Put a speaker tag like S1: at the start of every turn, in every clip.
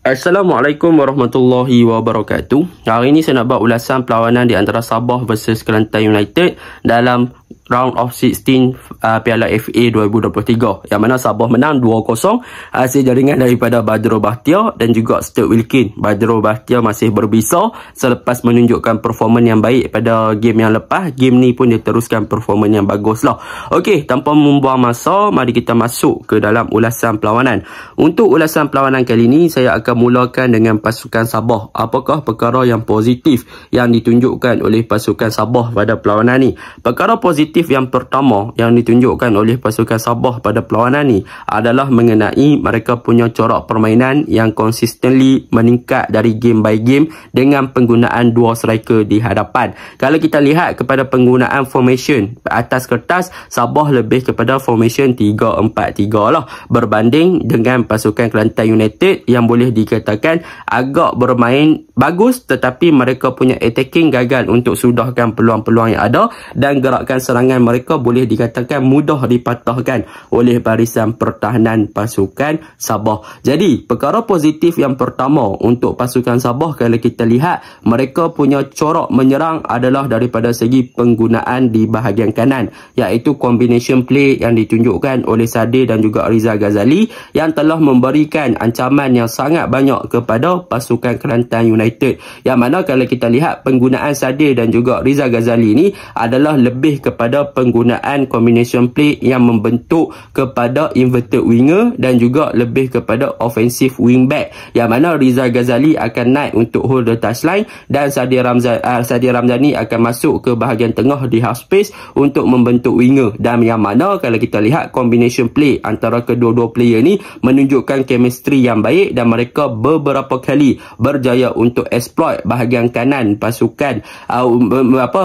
S1: Assalamualaikum warahmatullahi wabarakatuh. Hari ini saya nak buat ulasan perlawanan di antara Sabah versus Kelantan United dalam round of 16 Piala FA 2023, yang mana Sabah menang 2-0 hasil jaringan daripada Badrul Bahtiar dan juga Stuart Wilkin. Badrul Bahtiar masih berbisa selepas menunjukkan performan yang baik pada game yang lepas. Game ni pun dia teruskan performan yang bagus lah. Okey, tanpa membuang masa, mari kita masuk ke dalam ulasan perlawanan. Untuk ulasan perlawanan kali ini, saya akan mulakan dengan pasukan Sabah. Apakah perkara yang positif yang ditunjukkan oleh pasukan Sabah pada perlawanan ni? Perkara positif yang pertama yang ditunjukkan oleh pasukan Sabah pada perlawanan ni adalah mengenai mereka punya corak permainan yang consistently meningkat dari game by game dengan penggunaan dua striker di hadapan. Kalau kita lihat kepada penggunaan formation atas kertas, Sabah lebih kepada formation 3-4-3 lah, berbanding dengan pasukan Kelantan United yang boleh dikatakan agak bermain bagus tetapi mereka punya attacking gagal untuk sudahkan peluang-peluang yang ada, dan gerakan serangan mereka boleh dikatakan mudah dipatahkan oleh barisan pertahanan pasukan Sabah. Jadi perkara positif yang pertama untuk pasukan Sabah, kalau kita lihat mereka punya corak menyerang adalah daripada segi penggunaan di bahagian kanan, iaitu combination play yang ditunjukkan oleh Sadir dan juga Rizal Ghazali yang telah memberikan ancaman yang sangat banyak kepada pasukan Kelantan United. Yang mana kalau kita lihat penggunaan Sadir dan juga Rizal Ghazali ni adalah lebih kepada penggunaan combination play yang membentuk kepada inverted winger dan juga lebih kepada offensive wingback, yang mana Rizal Ghazali akan naik untuk hold the touchline dan Sadir Ramzani akan masuk ke bahagian tengah di half space untuk membentuk winger. Dan yang mana kalau kita lihat combination play antara kedua-dua player ni menunjukkan chemistry yang baik dan mereka beberapa kali berjaya untuk exploit bahagian kanan pasukan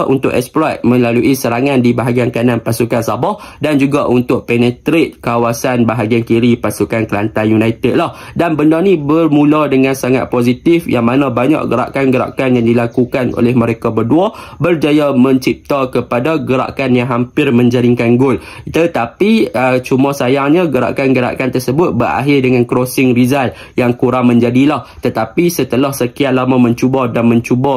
S1: untuk exploit melalui serangan di bahagian kanan pasukan Sabah dan juga untuk penetrate kawasan bahagian kiri pasukan Kelantan United lah. Dan benda ni bermula dengan sangat positif, yang mana banyak gerakan-gerakan yang dilakukan oleh mereka berdua berjaya mencipta kepada gerakan yang hampir menjaringkan gol. Tetapi cuma sayangnya gerakan-gerakan tersebut berakhir dengan crossing Rizal yang kurang menjadilah. Tetapi setelah sekian lama mencuba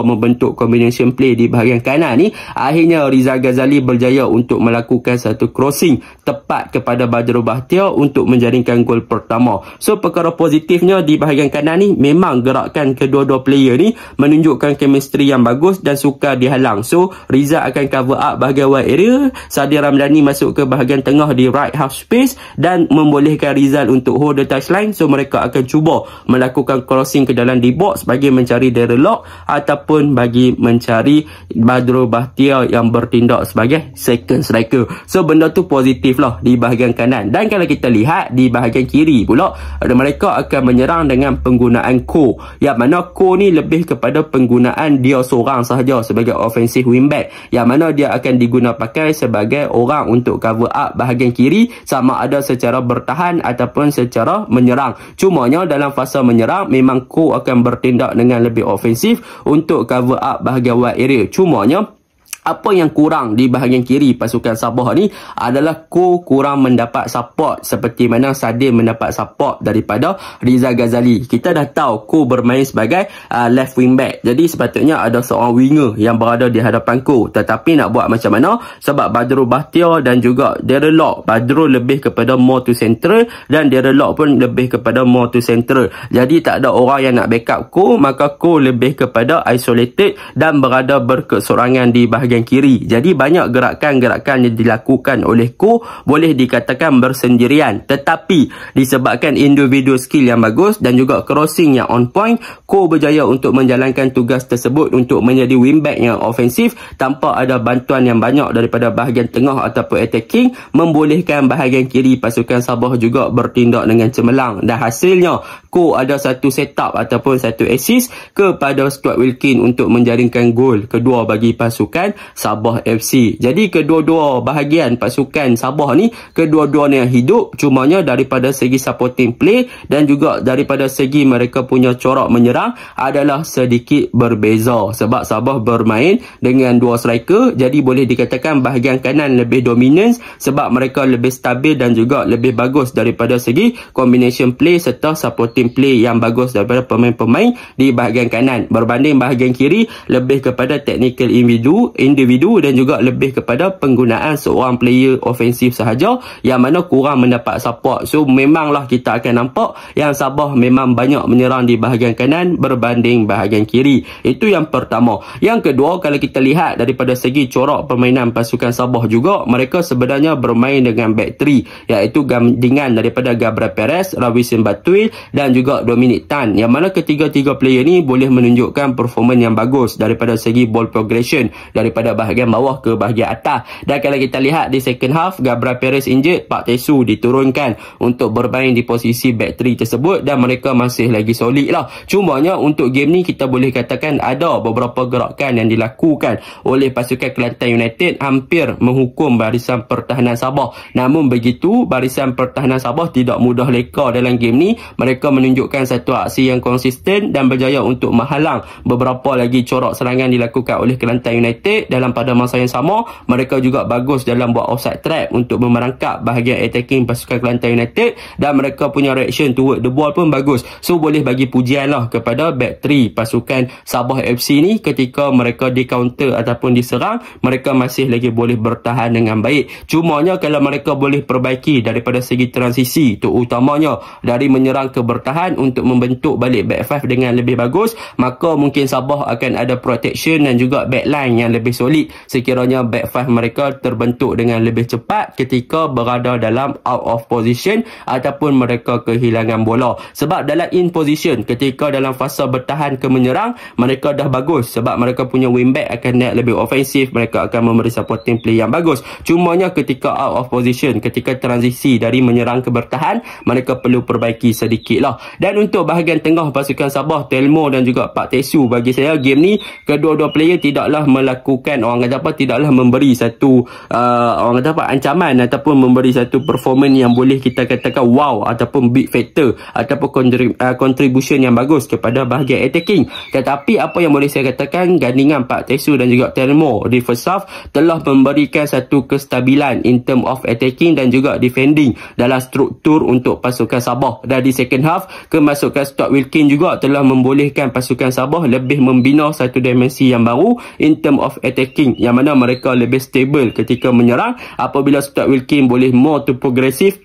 S1: membentuk combination play di bahagian kanan ni, akhirnya Rizal Ghazali berjaya untuk melakukan satu crossing tepat kepada Badrul Bahtiar untuk menjaringkan gol pertama. So perkara positifnya di bahagian kanan ni memang gerakan kedua-dua player ni menunjukkan chemistry yang bagus dan sukar dihalang. So Rizal akan cover up bahagian wide area, Sadir Ramzani masuk ke bahagian tengah di right half space dan membolehkan Rizal untuk hold the touchline. So mereka akan cuba melakukan crossing ke dalam D box bagi mencari Darren Lock ataupun bagi mencari Badrul Bahtiar yang bertindak sebagai second striker. So benda tu positif lah di bahagian kanan. Dan kalau kita lihat di bahagian kiri pula, mereka akan menyerang dengan penggunaan Ko, yang mana Ko ni lebih kepada penggunaan dia seorang sahaja sebagai offensive wingback, yang mana dia akan digunakan pakai sebagai orang untuk cover up bahagian kiri, sama ada secara bertahan ataupun secara menyerang. Cumanya dalam fasa menyerang memang Ko akan bertindak dengan lebih ofensif untuk cover up bahagian wide area. Cumanya apa yang kurang di bahagian kiri pasukan Sabah ni adalah Ko kurang mendapat support seperti mana Sadir mendapat support daripada Rizal Ghazali. Kita dah tahu Ko bermain sebagai left wing back, jadi sepatutnya ada seorang winger yang berada di hadapan Ko. Tetapi nak buat macam mana, sebab Badrul Bahtiar dan juga Darren Lock, Badrul lebih kepada more to central dan Darren Lock pun lebih kepada more to central, jadi tak ada orang yang nak backup Ko, maka Ko lebih kepada isolated dan berada berkesorangan di bahagian kiri. Jadi banyak gerakan-gerakan yang dilakukan oleh Ko boleh dikatakan bersendirian, tetapi disebabkan individual skill yang bagus dan juga crossing yang on point, Ko berjaya untuk menjalankan tugas tersebut untuk menjadi wingback yang ofensif tanpa ada bantuan yang banyak daripada bahagian tengah ataupun attacking, membolehkan bahagian kiri pasukan Sabah juga bertindak dengan cemerlang. Dan hasilnya Ko ada satu setup ataupun satu assist kepada Stuart Wilkin untuk menjaringkan gol kedua bagi pasukan Sabah FC. Jadi kedua-dua bahagian pasukan Sabah ni kedua-duanya hidup, cumanya daripada segi supporting play dan juga daripada segi mereka punya corak menyerang adalah sedikit berbeza. Sebab Sabah bermain dengan dua striker, jadi boleh dikatakan bahagian kanan lebih dominan sebab mereka lebih stabil dan juga lebih bagus daripada segi combination play serta supporting play yang bagus daripada pemain-pemain di bahagian kanan, berbanding bahagian kiri lebih kepada technical individu dan juga lebih kepada penggunaan seorang player ofensif sahaja yang mana kurang mendapat support. So memanglah kita akan nampak yang Sabah memang banyak menyerang di bahagian kanan berbanding bahagian kiri. Itu yang pertama. Yang kedua, kalau kita lihat daripada segi corak permainan pasukan Sabah juga, mereka sebenarnya bermain dengan back 3, iaitu gandingan daripada Gabriel Perez, Rawisin Batuil dan juga Dominic Tan, yang mana ketiga-tiga player ni boleh menunjukkan performance yang bagus daripada segi ball progression daripada bahagian bawah ke bahagian atas. Dan kalau kita lihat di second half, Gabriel Perez injured, Pak Tesu diturunkan untuk bermain di posisi back 3 tersebut dan mereka masih lagi solid lah. Cumanya untuk game ni kita boleh katakan ada beberapa gerakan yang dilakukan oleh pasukan Kelantan United hampir menghukum barisan pertahanan Sabah. Namun begitu, barisan pertahanan Sabah tidak mudah leka dalam game ni. Mereka menunjukkan satu aksi yang konsisten dan berjaya untuk menghalang beberapa lagi corak serangan dilakukan oleh Kelantan United. Dalam pada masa yang sama, mereka juga bagus dalam buat offside trap untuk memerangkap bahagian attacking pasukan Kelantan United dan mereka punya reaction toward the ball pun bagus. So boleh bagi pujian lah kepada back 3 pasukan Sabah FC ni. Ketika mereka di counter ataupun diserang, mereka masih lagi boleh bertahan dengan baik. Cumanya kalau mereka boleh perbaiki daripada segi transisi, terutamanya dari menyerang ke bertahan untuk membentuk balik back 5 dengan lebih bagus, maka mungkin Sabah akan ada protection dan juga backline yang lebih solid sekiranya back 5 mereka terbentuk dengan lebih cepat ketika berada dalam out of position ataupun mereka kehilangan bola. Sebab dalam in position, ketika dalam fasa bertahan ke menyerang, mereka dah bagus sebab mereka punya wingback akan naik lebih ofensif, mereka akan memberi supporting play yang bagus. Cumanya ketika out of position, ketika transisi dari menyerang ke bertahan, mereka perlu perbaiki sedikit lah. Dan untuk bahagian tengah pasukan Sabah, Telmo dan juga Pak Tesu, bagi saya game ni kedua-dua player tidaklah melakukan, orang kata apa, tidaklah memberi satu orang kata apa, ancaman ataupun memberi satu performance yang boleh kita katakan wow ataupun big factor ataupun contribution yang bagus kepada bahagian attacking. Tetapi apa yang boleh saya katakan, gandingan Pak Tesu dan juga Telmo di first half telah memberikan satu kestabilan in term of attacking dan juga defending dalam struktur untuk pasukan Sabah. Dan di second half, kemasukan Stuart Wilkin juga telah membolehkan pasukan Sabah lebih membina satu dimensi yang baru in term of attacking, yang mana mereka lebih stable ketika menyerang apabila Stuart Wilkin boleh more to progressive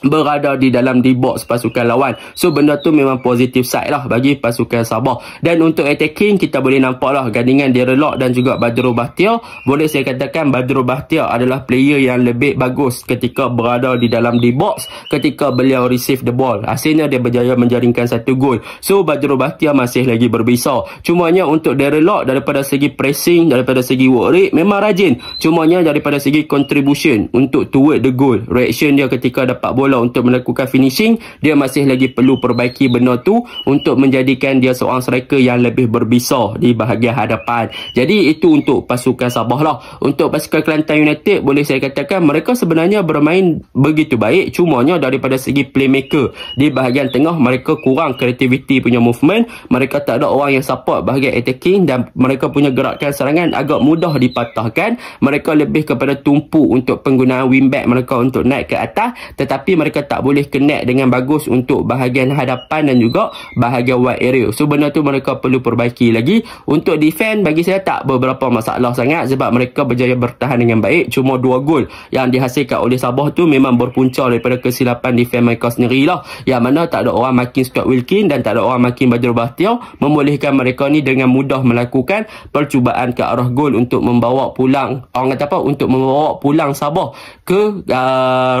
S1: berada di dalam D-box pasukan lawan. So benda tu memang positive side lah bagi pasukan Sabah. Dan untuk attacking, kita boleh nampak lah gandingan Darren Lock dan juga Badrul Bahtiar. Boleh saya katakan Badrul Bahtiar adalah player yang lebih bagus ketika berada di dalam D-box ketika beliau receive the ball. Hasilnya dia berjaya menjaringkan satu gol. So Badrul Bahtiar masih lagi berbisa. Cumanya untuk Darren Lock, daripada segi pressing, daripada segi work rate memang rajin. Cumanya daripada segi contribution untuk toward the goal, reaction dia ketika dapat bola untuk melakukan finishing, dia masih lagi perlu perbaiki benda tu untuk menjadikan dia seorang striker yang lebih berbisa di bahagian hadapan. Jadi itu untuk pasukan Sabah lah. Untuk pasukan Kelantan United, boleh saya katakan mereka sebenarnya bermain begitu baik, cumanya daripada segi playmaker di bahagian tengah mereka kurang creativity punya movement, mereka tak ada orang yang support bahagian attacking dan mereka punya gerakan serangan agak mudah dipatahkan. Mereka lebih kepada tumpu untuk penggunaan wingback mereka untuk naik ke atas, tetapi mereka tak boleh connect dengan bagus untuk bahagian hadapan dan juga bahagian wide area. So benda tu mereka perlu perbaiki lagi. Untuk defend, bagi saya tak beberapa masalah sangat sebab mereka berjaya bertahan dengan baik. Cuma 2 gol yang dihasilkan oleh Sabah tu memang berpunca daripada kesilapan defend mereka sendiri lah, yang mana tak ada orang makin Stuart Wilkin dan tak ada orang makin Badrul Bahtiar, membolehkan mereka ni dengan mudah melakukan percubaan ke arah gol untuk membawa pulang, orang kata apa, untuk membawa pulang Sabah ke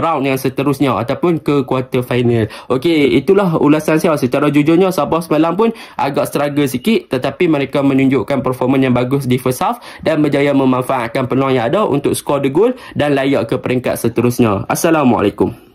S1: round yang seterusnya ataupun ke quarter final. Okey, itulah ulasan saya. Secara jujurnya Sabah semalam pun agak struggle sikit, tetapi mereka menunjukkan performance yang bagus di first half dan berjaya memanfaatkan peluang yang ada untuk skor the goal dan layak ke peringkat seterusnya. Assalamualaikum.